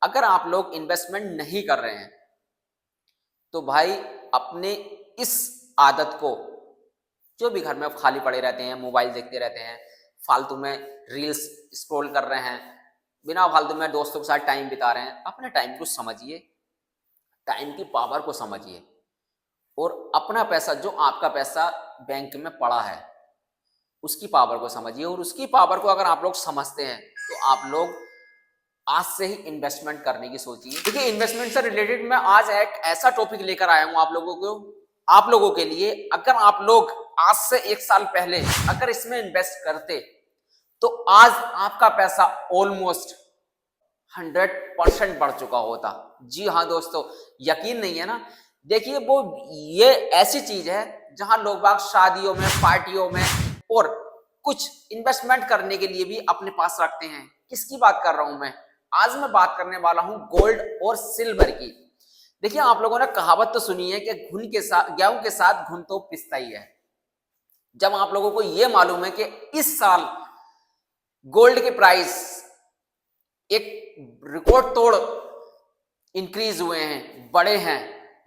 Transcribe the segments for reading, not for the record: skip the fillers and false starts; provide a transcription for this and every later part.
अगर आप लोग इन्वेस्टमेंट नहीं कर रहे हैं तो भाई अपने इस आदत को, जो भी घर में खाली पड़े रहते हैं, मोबाइल देखते रहते हैं, फालतू में रील्स स्क्रॉल कर रहे हैं, बिना फालतू में दोस्तों के साथ टाइम बिता रहे हैं, अपने टाइम को समझिए, टाइम की पावर को समझिए और अपना पैसा, जो आपका पैसा बैंक में पड़ा है, उसकी पावर को समझिए। और उसकी पावर को अगर आप लोग समझते हैं तो आप लोग आज से ही इन्वेस्टमेंट करने की सोचिए। देखिए, इन्वेस्टमेंट से रिलेटेड मैं आज एक ऐसा टॉपिक लेकर आया हूं आप लोगों के लिए। अगर आप लोग आज से 1 साल पहले अगर इसमें इन्वेस्ट करते तो आज आपका पैसा ऑलमोस्ट 100% बढ़ चुका होता। जी हाँ दोस्तों, यकीन नहीं है ना? देखिए, ये ऐसी चीज है जहां लोग बाग शादियों में, पार्टियों में और कुछ इन्वेस्टमेंट करने के लिए भी अपने पास रखते हैं। किसकी बात कर रहा हूं मैं? आज मैं बात करने वाला हूं गोल्ड और सिल्वर की। देखिए, आप लोगों ने कहावत तो सुनी है कि घुन के साथ, गेहूं के साथ घुन तो पिसता ही है। जब आप लोगों को यह मालूम है कि इस साल गोल्ड के प्राइस एक रिकॉर्ड तोड़ इंक्रीज हुए हैं, बड़े हैं,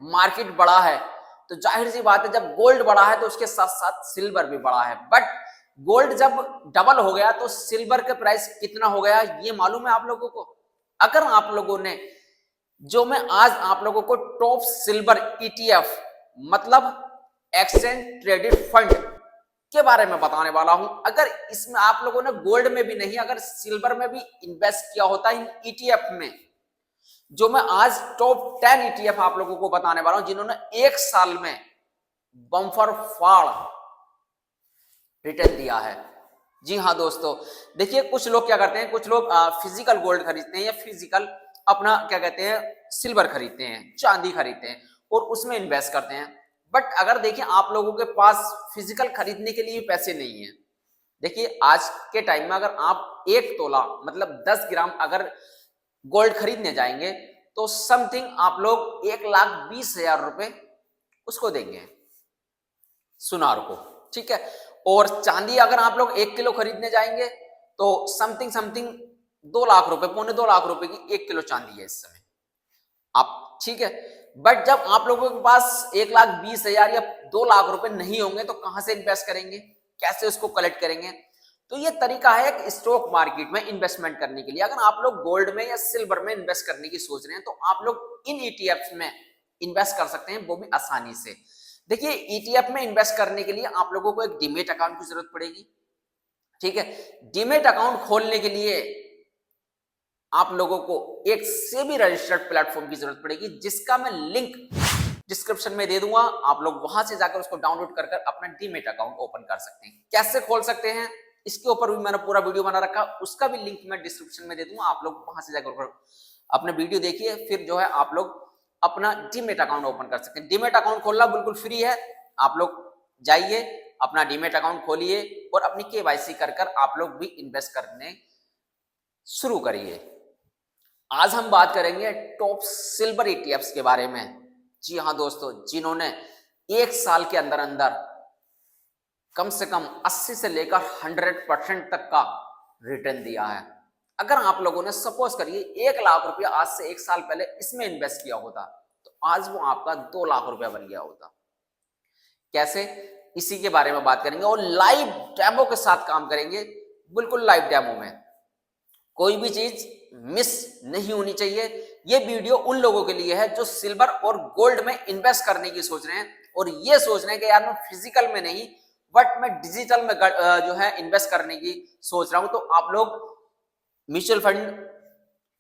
मार्केट बड़ा है, तो जाहिर सी बात है जब गोल्ड बड़ा है तो उसके साथ साथ सिल्वर भी बड़ा है। बट गोल्ड जब डबल हो गया तो सिल्वर का प्राइस कितना हो गया ये मालूम है आप लोगों को? अगर आप लोगों ने, जो मैं आज आप लोगों को टॉप सिल्वर ईटीएफ मतलब एक्सचेंज ट्रेडेड फंड के बारे में बताने वाला हूं, अगर इसमें आप लोगों ने गोल्ड में भी नहीं, अगर सिल्वर में भी इन्वेस्ट किया होता इन ईटीएफ में, जो मैं आज टॉप 10 ईटीएफ आप लोगों को बताने वाला हूं जिन्होंने 1 साल में बम्पर फाड़ रिटर्न दिया है। जी हाँ दोस्तों, देखिए, कुछ लोग क्या करते हैं, कुछ लोग फिजिकल गोल्ड खरीदते हैं या फिजिकल अपना क्या कहते हैं सिल्वर खरीदते हैं, चांदी खरीदते हैं और उसमें इन्वेस्ट करते हैं। बट अगर देखिए, आप लोगों के पास फिजिकल खरीदने के लिए पैसे नहीं है। देखिए, आज के टाइम में अगर आप 1 तोला मतलब 10 ग्राम अगर गोल्ड खरीदने जाएंगे तो समथिंग आप लोग 1,20,000 रुपए उसको देंगे, सुनार को, ठीक है। और चांदी अगर आप लोग 1 किलो खरीदने जाएंगे तो समथिंग 2 लाख रुपए, 2.25 लाख रुपए की 1 किलो चांदी है इस समय, आप, ठीक है। बट जब आप लोगों के पास 1,20,000 या 2 लाख रुपए नहीं होंगे तो कहां से इन्वेस्ट करेंगे, कैसे उसको कलेक्ट करेंगे? तो ये तरीका है एक स्टॉक मार्केट में इन्वेस्टमेंट करने के लिए। अगर आप लोग गोल्ड में या सिल्वर में इन्वेस्ट करने की सोच रहे हैं तो आप लोग इन ईटीएफ में इन्वेस्ट कर सकते हैं, वो भी आसानी से। देखिए, ईटीएफ में इन्वेस्ट करने के लिए आप लोगों को एक डीमेट अकाउंट की जरूरत पड़ेगी, ठीक है। डीमेट अकाउंट खोलने के लिए आप लोगों को एक सेबी रजिस्टर्ड प्लेटफॉर्म की जरूरत पड़ेगी, जिसका मैं लिंक डिस्क्रिप्शन में दे दूंगा। आप लोग वहां से जाकर उसको डाउनलोड कर अपना डीमेट अकाउंट ओपन कर सकते हैं। कैसे खोल सकते हैं इसके ऊपर भी मैंने पूरा वीडियो बना रखा, उसका भी लिंक मैं डिस्क्रिप्शन में दे दूंगा। आप लोग वहां से जाकर अपने वीडियो देखिए, फिर जो है आप लोग अपना डीमेट अकाउंट ओपन कर सकते हैं। डीमेट अकाउंट खोलना बिल्कुल फ्री है। आप लोग जाइए, अपना डीमेट अकाउंट खोलिए और अपनी केवाईसी कर आप लोग भी इन्वेस्ट करने शुरू करिए। आज हम बात करेंगे टॉप सिल्वर ईटीएफ्स के बारे में। जी हाँ दोस्तों, जिन्होंने 1 साल के अंदर अंदर कम से कम 80 से लेकर 100% तक का रिटर्न दिया है। अगर आप लोगों ने सपोज करिए 1 लाख रुपया आज से 1 साल पहले इसमें इन्वेस्ट किया होता तो आज वो आपका 2 लाख रुपया बन गया होता। कैसे, इसी के बारे में बात करेंगे और लाइव डेमो के साथ काम करेंगे। बिल्कुल लाइव डेमो में कोई भी चीज मिस नहीं होनी चाहिए। ये वीडियो उन लोगों के लिए है जो सिल्वर और गोल्ड में इन्वेस्ट करने की सोच रहे हैं और ये सोच रहे हैं कि यार मैं फिजिकल में नहीं बट मैं डिजिटल में जो है इन्वेस्ट करने की सोच रहा हूं। तो आप लोग, म्यूचुअल फंड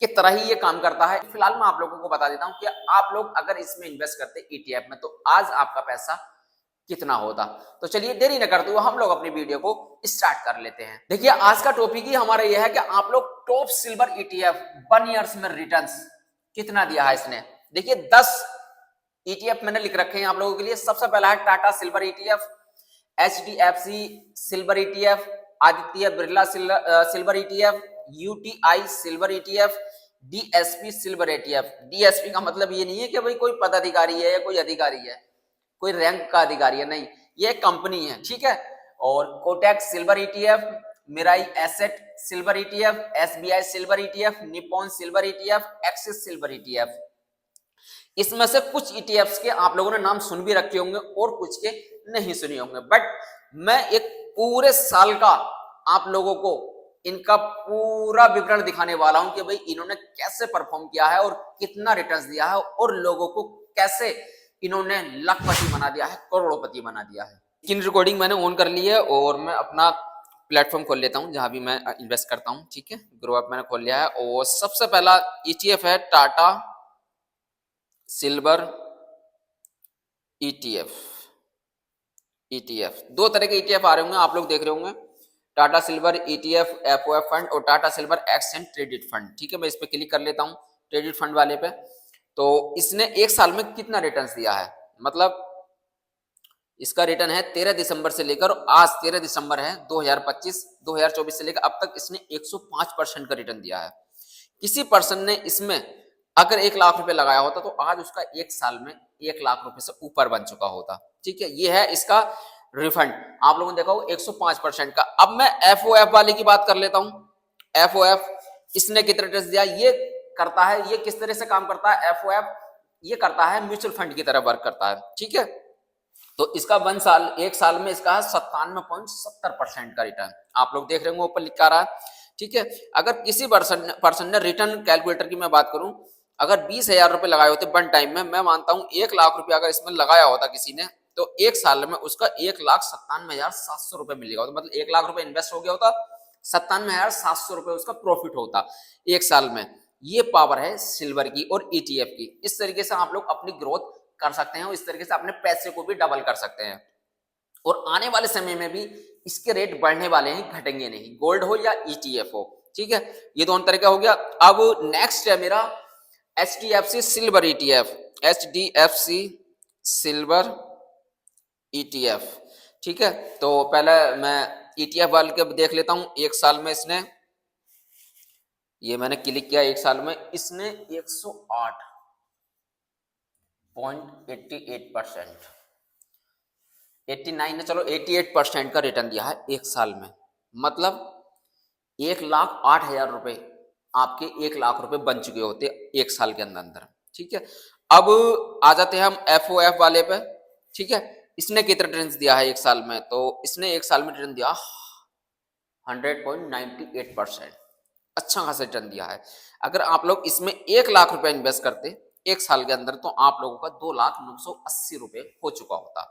की तरह ही ये काम करता है। फिलहाल मैं आप लोगों को बता देता हूं कि आप लोग अगर इसमें इन्वेस्ट करते ईटीएफ में तो आज आपका पैसा कितना होता। तो चलिए देरी न करते हुए हम लोग अपनी वीडियो को स्टार्ट कर लेते हैं। देखिए, आज का टॉपिक ही हमारा यह है कि आप लोग टॉप सिल्वर ईटीएफ 1 ईयर्स में रिटर्न्स कितना दिया है इसने। देखिए, 10 ईटीएफ मैंने लिख रखे हैं आप लोगों के लिए। सबसे पहला है Tata silver ETF, HDFC silver ETF, Aditya Birla silver ETF, UTI silver ETF, DSP silver ETF. DSP का मतलब ये नहीं है कि भाई कोई पदाधिकारी है या कोई अधिकारी है, कोई रैंक का अधिकारी है, नहीं, ये कंपनी है, ठीक है। और Kotak silver ETF, Mirae asset silver ETF, SBI silver ETF, Nippon silver ETF, Axis silver ETF. इसमें से कुछ ईटीएफ्स के आप लोगों ने नाम सुन भी रखे होंगे और कुछ के नहीं सुने होंगे, बट मैं एक पूरे साल का आप लोगों को इनका पूरा विवरण दिखाने वाला हूं कि भाई इन्होंने कैसे परफॉर्म किया है और कितना रिटर्न्स दिया है और लोगों को कैसे इन्होंने लाखपति बना दिया है, करोड़पति बना दिया है। स्क्रीन रिकॉर्डिंग मैंने ऑन कर ली है और मैं अपना प्लेटफॉर्म खोल लेता हूं जहां भी मैं इन्वेस्ट करता हूं। ठीक है, ग्रो अप मैंने खोल लिया है और सबसे पहला ईटीएफ है टाटा सिल्वर ईटीएफ। ईटीएफ दो तरह के ईटीएफ आ रहे होंगे, आप लोग देख रहे होंगे, Tata silver ETF FOF fund और Tata silver exchange traded fund. ठीक है, मैं इस पे क्लिक कर लेता हूं ट्रेडेड फंड वाले पे। तो इसने एक साल में कितना रिटर्न्स दिया है, मतलब इसका रिटर्न है 13 दिसंबर से लेकर आज 13 दिसंबर है 2025 2024 से लेकर अब तक इसने 105% का रिटर्न दिया है। किसी पर्सन ने इसमें अगर 1 लाख रुपए लगाया होता तो आज उसका एक साल में 1 लाख रुपए से ऊपर बन चुका होता। ठीक है, ये है इसका रिफंड। आप लोगों ने देखा होगा 105% का। अब मैं एफओएफ वाले की बात कर लेता हूं। एफओएफ इसने कितना रिटर्न दिया, ये करता है, ये किस तरह से काम करता है एफओएफ, ये करता है म्यूचुअल फंड की तरह वर्क करता है। ठीक है, तो इसका एक साल में इसका है 97.70% का रिटर्न। आप लोग देख रहे होंगे ऊपर लिखा रहा है। ठीक है, अगर किसी पर्सन ने रिटर्न कैलकुलेटर की मैं बात करूं, अगर 20,000 रुपए लगाए होते वन टाइम में, मैं मानता हूं 1 लाख रुपए अगर इसमें लगाया होता किसी ने, तो एक साल में उसका 1,97,700 रुपए मिलेगा। तो मतलब 1 लाख रुपए इन्वेस्ट हो गया होता, 97,700 रुपए उसका प्रॉफिट होता एक साल में। ये पावर है सिल्वर की और ईटीएफ की। इस तरीके से आप लोग अपनी ग्रोथ कर सकते हैं और इस तरीके से अपने पैसे को भी डबल कर सकते हैं। और आने वाले समय में भी इसके रेट बढ़ने वाले हैं, घटेंगे नहीं, गोल्ड हो या ईटीएफ हो। ठीक है, ये दोनों तरीका हो गया। अब नेक्स्ट है मेरा HDFC silver ETF, HDFC silver ETF. ठीक है, तो पहले मैं ईटीएफ वाले के देख लेता हूं। एक साल में इसने, ये मैंने क्लिक किया, एक साल में इसने 108.88%, 89 ने, चलो 88% का रिटर्न दिया है एक साल में। मतलब 1,08,000 रुपए आपके 1 लाख रुपए बन चुके होते एक साल के अंदर। ठीक है, अब आ जाते हैं हम एफओएफ वाले पे। ठीक है, इसने कितना रिटर्न दिया है एक साल में, तो इसने एक साल में रिटर्न दिया 100.98%, अच्छा खासा रिटर्न दिया है। अगर आप लोग इसमें 1 लाख रुपए इन्वेस्ट करते एक साल के अंदर, तो आप लोगों का 2,09,80 रुपए हो चुका होता।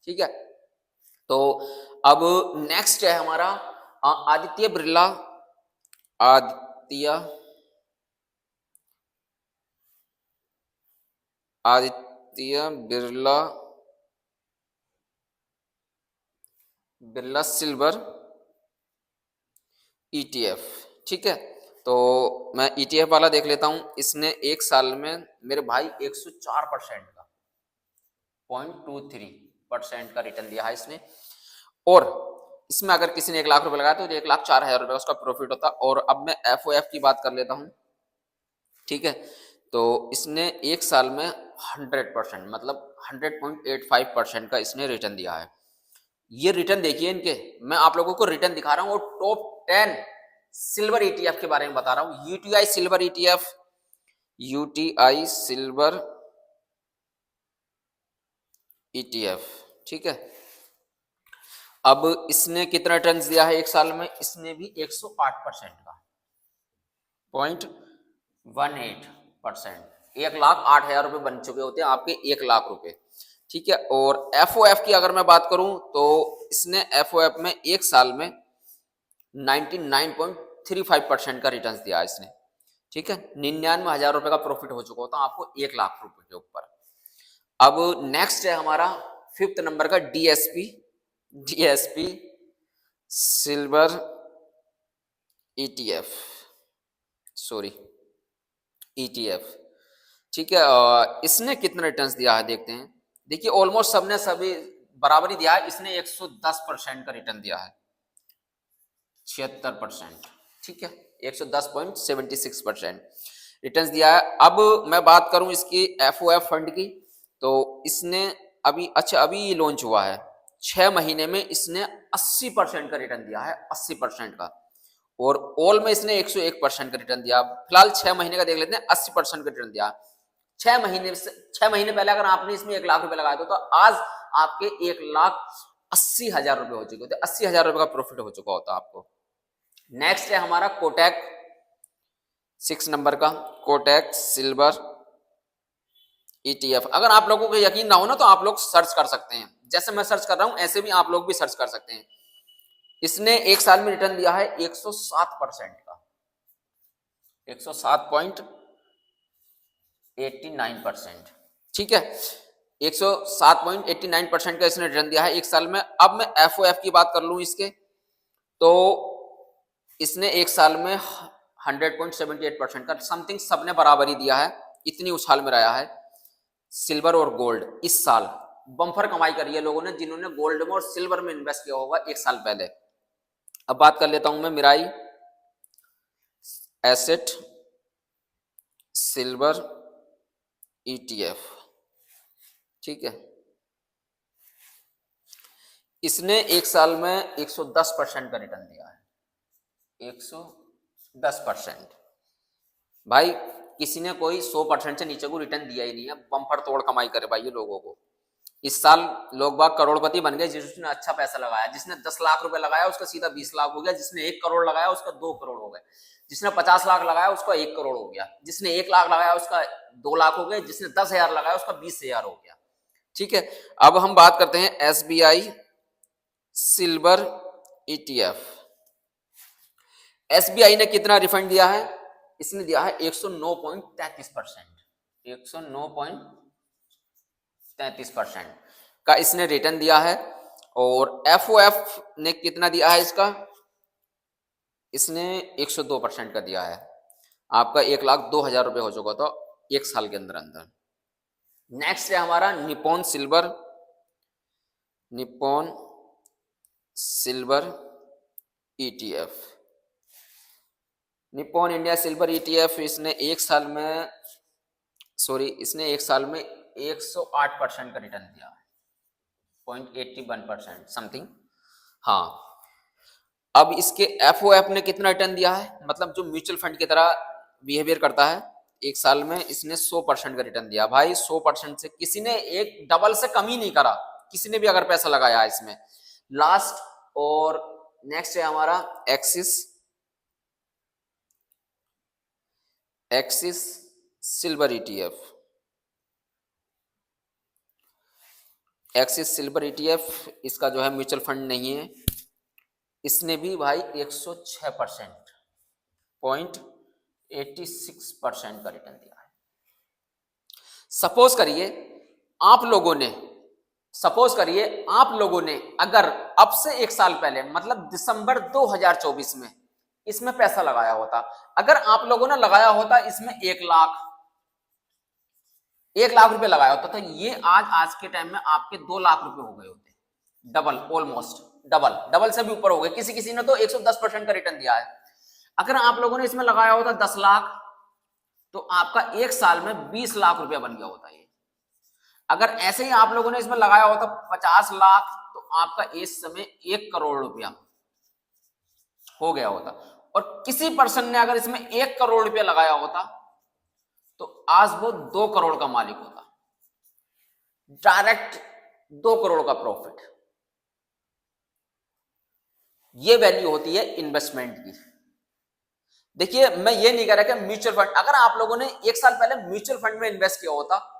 ठीक है, तो अब नेक्स्ट है हमारा आदित्य बिरला, आदित्य बिरला सिल्वर ईटीएफ। ठीक है, तो मैं ईटीएफ वाला देख लेता हूं। इसने एक साल में मेरे भाई 104% का 0.23% का रिटर्न दिया है इसने। और इसमें अगर किसी ने 1 लाख रुपए लगाया तो 1,04,000 रुपए उसका प्रॉफिट होता। और अब मैं एफओएफ की बात कर लेता हूं। ठीक है, तो इसने एक साल में 100% मतलब 100.85% का इसने रिटर्न दिया है। ये रिटर्न देखिए इनके, मैं आप लोगों को रिटर्न दिखा रहा हूं और टॉप 10 सिल्वर ईटीएफ के बारे में बता रहा हूं। UTI silver ETF, UTI silver ETF. ठीक है, अब इसने कितना रिटर्न दिया है एक साल में, इसने भी 108% का 0.18%, 1,08,000 रुपए बन चुके होते हैं आपके 1 लाख रुपए। ठीक है, और एफओएफ की अगर मैं बात करूं तो इसने एफओएफ में एक साल में 99.35% का रिटर्न दिया इसने। ठीक है, 99,000 रुपए का प्रॉफिट हो चुका होता आपको 1 लाख रुपए के ऊपर। अब नेक्स्ट है हमारा 5th नंबर का डीएसपी सिल्वर ईटीएफ, ईटीएफ। ठीक है, इसने कितना रिटर्न्स दिया है देखते हैं। देखिए ऑलमोस्ट सबने सभी बराबर ही दिया है। इसने 110% का रिटर्न दिया है, 76%। ठीक है, 110.76% रिटर्न्स दिया है। अब मैं बात करूं इसकी एफओएफ फंड की, तो इसने अभी लॉन्च हुआ है। 6 महीने में इसने 80% का रिटर्न दिया है, 80% का। और ऑल में इसने 101% का रिटर्न दिया। फिलहाल 6 महीने का देख लेते हैं, 80% का रिटर्न दिया। 6 महीने पहले अगर आपने इसमें 1 लाख रुपए लगाए तो आज आपके 1,80,000 रुपए हो चुके होते, 80,000 रुपए का प्रॉफिट हो चुका होता आपको। नेक्स्ट है हमारा कोटक, 6 नंबर का कोटक सिल्वर ETF। अगर आप लोगों को यकीन ना हो ना तो आप लोग सर्च कर सकते हैं, जैसे मैं सर्च कर रहा हूं ऐसे भी आप लोग भी सर्च कर सकते हैं। इसने 1 साल में रिटर्न दिया है 107% का, 107.89%। ठीक है, 107.89% का इसने रिटर्न दिया है 1 साल में। अब मैं FOF की बात कर लूं इसके, तो इसने 1 साल में 100.78% का समथिंग सबने बराबर ही दिया है, इतनी उछाल में रहा है। सिल्वर और गोल्ड इस साल बम्पर कमाई करी है लोगों ने जिन्होंने गोल्ड में और सिल्वर में इन्वेस्ट किया होगा 1 साल पहले। अब बात कर लेता हूं मैं मिराई एसेट सिल्वर ETF। ठीक है, इसने 1 साल में 110% का रिटर्न दिया है, 110%। भाई किसी ने कोई 100% से नीचे को रिटर्न दिया ही नहीं है, बम्पर तोड़ कमाई करे भाई ये लोगों को। इस साल लोग बाग करोड़पति बन गए जिसने अच्छा पैसा लगाया। जिसने 10 लाख रुपए लगाया उसका सीधा 20 लाख हो गया, जिसने 1 करोड़ लगाया उसका 2 करोड़ हो गए, जिसने 50 लाख लगाया उसका 1 करोड़ हो गया, जिसने 1 लाख लगाया उसका 2 लाख हो गए, जिसने 10,000 लगाया उसका 20,000 हो गया। ठीक है, अब हम बात करते हैं SBI सिल्वर ETF। SBI ने कितना रिफंड दिया है? इसने दिया है 109.33%, 109.33% का इसने रिटर्न दिया है। और FOF ने कितना दिया है इसका? इसने 102% का दिया है। आपका 1,02,000 रुपए हो चुका था 1 साल के अंदर अंदर। नेक्स्ट है हमारा Nippon silver ETF, Nippon India silver ETF। इसने 1 साल में 108% का रिटर्न दिया है, 0.81% समथिंग। हाँ, अब इसके FOF ने कितना रिटर्न दिया है, मतलब जो म्यूचुअल फंड की तरह बिहेवियर करता है, 1 साल में इसने 100% का रिटर्न दिया। भाई 100% से किसी ने एक डबल से कम ही नहीं करा, किसी ने भी अगर पैसा लगाया इसमें। लास्ट और नेक्स्ट है हमारा axis silver ETF। Axis silver ETF इसका जो है म्यूचुअल फंड नहीं है, इसने भी भाई 106.86% का रिटर्न दिया है। सपोज करिए आप लोगों ने अगर अब से 1 साल पहले मतलब दिसंबर 2024 में इसमें पैसा लगाया होता, अगर आप लोगों ने लगाया होता इसमें 1 लाख रुपए लगाया होता तो ये आज के टाइम में आपके 2 लाख रुपए हो गए होते, डबल, ऑलमोस्ट डबल से भी ऊपर हो गए। किसी ने तो 110% का रिटर्न दिया है। अगर आप लोगों ने इसमें लगाया होता 10 लाख तो आपका 1 साल में 20 लाख रुपया बन गया होता है। अगर ऐसे ही आप लोगों ने इसमें लगाया होता 50 लाख तो आपका इस समय 1 करोड़ रुपया हो गया होता। और किसी पर्सन ने अगर इसमें 1 करोड़ रुपया लगाया होता तो आज वो 2 करोड़ का मालिक होता, डायरेक्ट 2 करोड़ का प्रॉफिट। ये वैल्यू होती है इन्वेस्टमेंट की। देखिए मैं ये नहीं कह रहा कि म्यूचुअल फंड, अगर आप लोगों ने 1 साल पहले म्यूचुअल फंड में इन्वेस्ट किया होता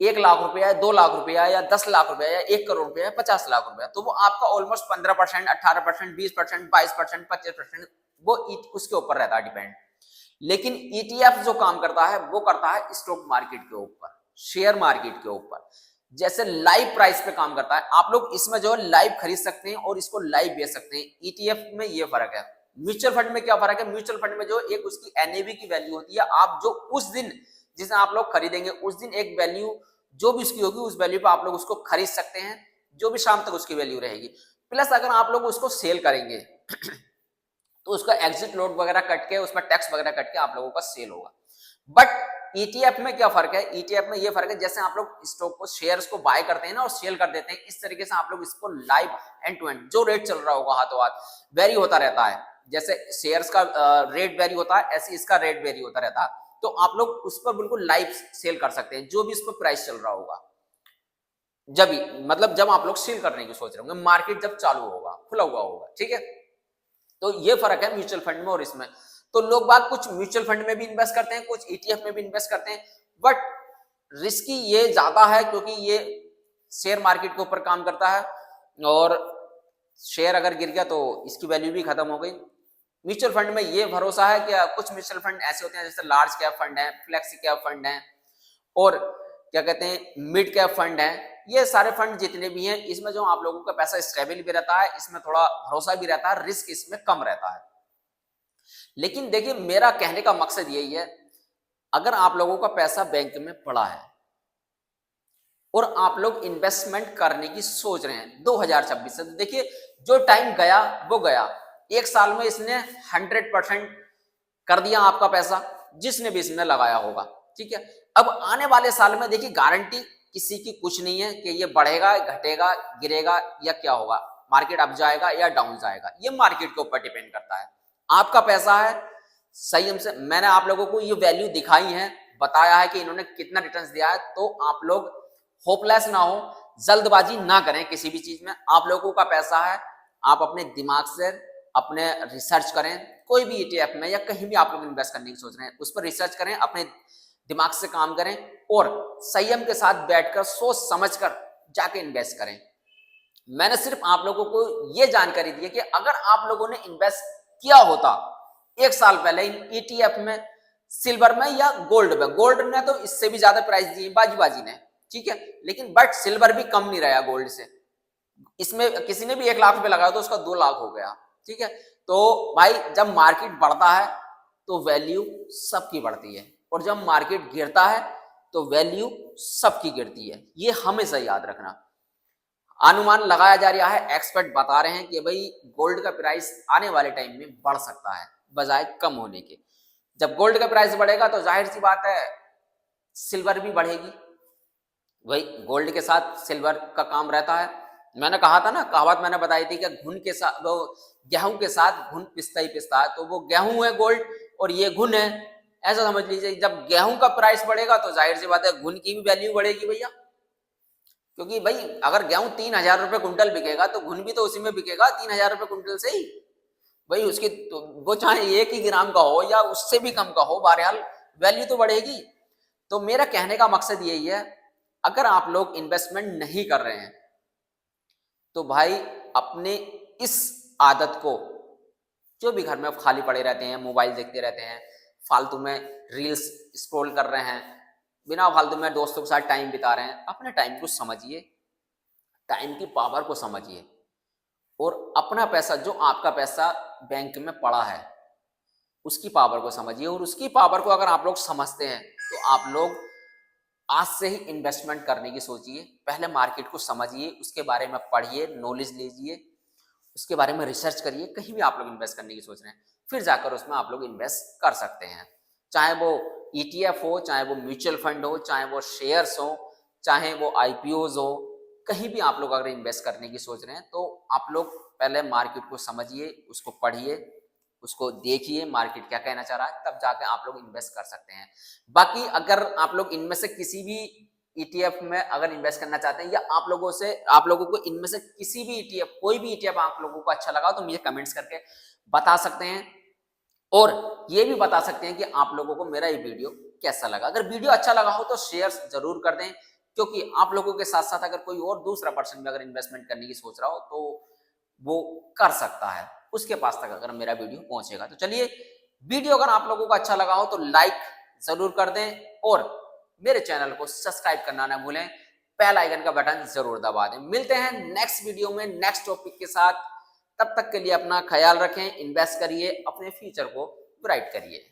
1 लाख रुपया, 2 लाख रुपया या 10 लाख रुपया या 1 करोड़ रुपया या 50 लाख रुपया, तो वो आपका ऑलमोस्ट 15%, 18%, 20%, 22%, 25% वो उसके ऊपर रहता है डिपेंड। लेकिन ETF जो काम करता है वो करता है स्टॉक मार्केट के ऊपर, शेयर मार्केट के ऊपर, जैसे लाइव प्राइस पे काम करता है। आप लोग इसमें जो है लाइव खरीद सकते हैं और इसको लाइव बेच सकते हैं। ETF में ये फर्क है। म्यूचुअल फंड में क्या फर्क है? म्यूचुअल फंड में जो एक उसकी NAV की वैल्यू होती है, आप जो उस दिन जिसे आप लोग खरीदेंगे उस दिन एक वैल्यू जो भी उसकी होगी उस वैल्यू पे आप लोग उसको खरीद सकते हैं, जो भी शाम तक उसकी वैल्यू रहेगी। प्लस अगर आप लोग उसको सेल करेंगे तो उसका एग्जिट लोड वगैरह कट के, उसमें टैक्स वगैरह कट के आप लोगों का सेल होगा। बट ईटीएफ में क्या फर्क है, ईटीएफ में ये फर्क है जैसे आप लोग स्टॉक को शेयर्स को बाय करते हैं ना और सेल कर देते हैं, इस तरीके से आप लोग इसको लाइव एंड टू एंड जो रेट चल रहा होगा हाथों हाथ वेरी होता रहता है। जैसे शेयर्स का रेट वेरी होता है, ऐसे इसका रेट वेरी होता रहता है, तो आप लोग उस पर बिल्कुल लाइव सेल कर सकते हैं जो भी इस पर प्राइस चल रहा होगा। जब मतलब जब आप लोग सेल करने की सोच रहे होंगे, मार्केट जब चालू होगा, खुला हुआ होगा, ठीक है। तो ये फर्क है म्यूचुअल फंड में और इसमें। तो लोग बात कुछ म्यूचुअल फंड में भी इन्वेस्ट करते हैं, कुछ ईटीएफ में भी इन्वेस्ट करते हैं, बट रिस्की ये ज्यादा है क्योंकि ये शेयर मार्केट के ऊपर काम करता है और शेयर अगर गिर गया तो इसकी वैल्यू भी खत्म हो गई। म्यूचुअल फंड में ये भरोसा है कि कुछ म्यूचुअल फंड ऐसे होते हैं जैसे लार्ज कैप फंड है, फ्लेक्सी कैप फंड है और क्या कहते हैं मिड कैप फंड है। ये सारे फंड जितने भी हैं इसमें जो आप लोगों का पैसा स्टेबल भी रहता है, इसमें थोड़ा भरोसा भी रहता है, रिस्क इसमें कम रहता है। लेकिन देखिए मेरा कहने का मकसद यही है, अगर आप लोगों का पैसा बैंक में पड़ा है और आप लोग इन्वेस्टमेंट करने की सोच रहे हैं 2026 से, तो देखिए जो टाइम गया वो गया। एक साल में इसने 100% कर दिया आपका पैसा जिसने भी इसने लगाया होगा, ठीक है। अब आने वाले साल में देखिए गारंटी किसी की कुछ नहीं है कि ये बढ़ेगा, घटेगा, गिरेगा या क्या होगा, मार्केट अप जाएगा या डाउन जाएगा, ये मार्केट के ऊपर डिपेंड करता है। आपका पैसा है, संयम से मैंने आप लोगों को ये वैल्यू दिखाई है, बताया है कि इन्होंने कितना रिटर्न्स दिया है, तो आप लोग होपलेस ना हो, जल्दबाजी ना करें किसी भी चीज में। आप लोगों का पैसा है, आप अपने दिमाग से अपने रिसर्च करें, कोई भी ईटीएफ में या कहीं भी आप लोग इन्वेस्ट करने की सोच रहे हैं उस पर रिसर्च करें, अपने दिमाग से काम करें और संयम के साथ बैठकर सोच समझकर जाके इन्वेस्ट करें। मैंने सिर्फ आप लोगों को यह जानकारी दी है कि अगर आप लोगों ने इन्वेस्ट किया होता एक साल पहले इन ईटीएफ में, सिल्वर में या गोल्ड में, गोल्ड ने तो इससे भी ज्यादा प्राइस दिए बाजी ने, ठीक है, लेकिन बट सिल्वर भी कम नहीं रहा गोल्ड से। इसमें किसी ने भी 1 लाख रुपए लगाया तो उसका 2 लाख हो गया, ठीक है। तो भाई जब मार्केट बढ़ता है तो वैल्यू सबकी बढ़ती है और जब मार्केट गिरता है तो वैल्यू सबकी गिरती है, ये हमेशा याद रखना। अनुमान लगाया जा रहा है, एक्सपर्ट बता रहे हैं कि भाई गोल्ड का प्राइस आने वाले टाइम में बढ़ सकता है बजाय कम होने के। जब गोल्ड का प्राइस बढ़ेगा तो जाहिर सी बात है सिल्वर भी बढ़ेगी, वही गोल्ड के साथ सिल्वर का काम रहता है। मैंने कहा था ना, कहावत मैंने बताई थी कि घुन के साथ वो गेहूं के साथ घुन पिसता ही पिसता है, तो वो गेहूं है गोल्ड और ये घुन है, ऐसा समझ लीजिए। जब गेहूं का प्राइस बढ़ेगा तो जाहिर सी बात है घुन की भी वैल्यू बढ़ेगी भैया, क्योंकि भाई अगर गेहूं 3,000 रुपए कुंटल बिकेगा तो घुन भी तो उसी में बिकेगा 3,000 रुपए कुंटल से ही भाई, उसकी तो वो चाहे 1 ही ग्राम का हो या उससे भी कम का हो, बहरहाल वैल्यू तो बढ़ेगी। तो मेरा कहने का मकसद यही है, अगर आप लोग इन्वेस्टमेंट नहीं कर रहे हैं तो भाई अपने इस आदत को, जो भी घर में खाली पड़े रहते हैं, मोबाइल देखते रहते हैं, फालतू में रील्स स्क्रॉल कर रहे हैं, बिना फालतू में दोस्तों के साथ टाइम बिता रहे हैं, अपने टाइम को समझिए, टाइम की पावर को समझिए और अपना पैसा, जो आपका पैसा बैंक में पड़ा है, उसकी पावर को समझिए। और उसकी पावर को अगर आप लोग समझते हैं तो आप लोग आज से ही इन्वेस्टमेंट करने की सोचिए। पहले मार्केट को समझिए, उसके बारे में पढ़िए, नॉलेज लीजिए, उसके बारे में रिसर्च करिए। कहीं भी आप लोग इन्वेस्ट करने की सोच रहे हैं फिर जाकर उसमें आप लोग इन्वेस्ट कर सकते हैं, चाहे वो ईटीएफ हो, चाहे वो म्यूचुअल फंड हो, चाहे वो शेयर्स हो, चाहे वो आईपीओज हो, कहीं भी आप लोग अगर इन्वेस्ट करने की सोच रहे हैं तो आप लोग पहले मार्केट को समझिए, उसको पढ़िए, उसको देखिए मार्केट क्या कहना चाह रहा है, तब जाके आप लोग इन्वेस्ट कर सकते हैं। बाकी अगर आप लोग इनमें से किसी भी ईटीएफ में अगर इन्वेस्ट करना चाहते हैं या आप लोगों को इनमें से किसी भी ईटीएफ, कोई भी ईटीएफ आप लोगों को अच्छा लगा तो मुझे कमेंट्स करके बता सकते हैं और ये भी बता सकते हैं कि आप लोगों को मेरा ये वीडियो कैसा लगा। अगर वीडियो अच्छा लगा हो तो शेयर जरूर कर दें, क्योंकि आप लोगों के साथ साथ अगर कोई और दूसरा पर्सन भी अगर इन्वेस्टमेंट करने की सोच रहा हो तो वो कर सकता है, उसके पास तक अगर मेरा वीडियो पहुंचेगा। तो चलिए, वीडियो अगर आप लोगों को अच्छा लगा हो तो लाइक जरूर कर दें और मेरे चैनल को सब्सक्राइब करना ना भूलें, बेल आइकन का बटन जरूर दबा दें। मिलते हैं नेक्स्ट वीडियो में नेक्स्ट टॉपिक के साथ, तब तक के लिए अपना ख्याल रखें, इन्वेस्ट करिए, अपने फ्यूचर को ब्राइट करिए।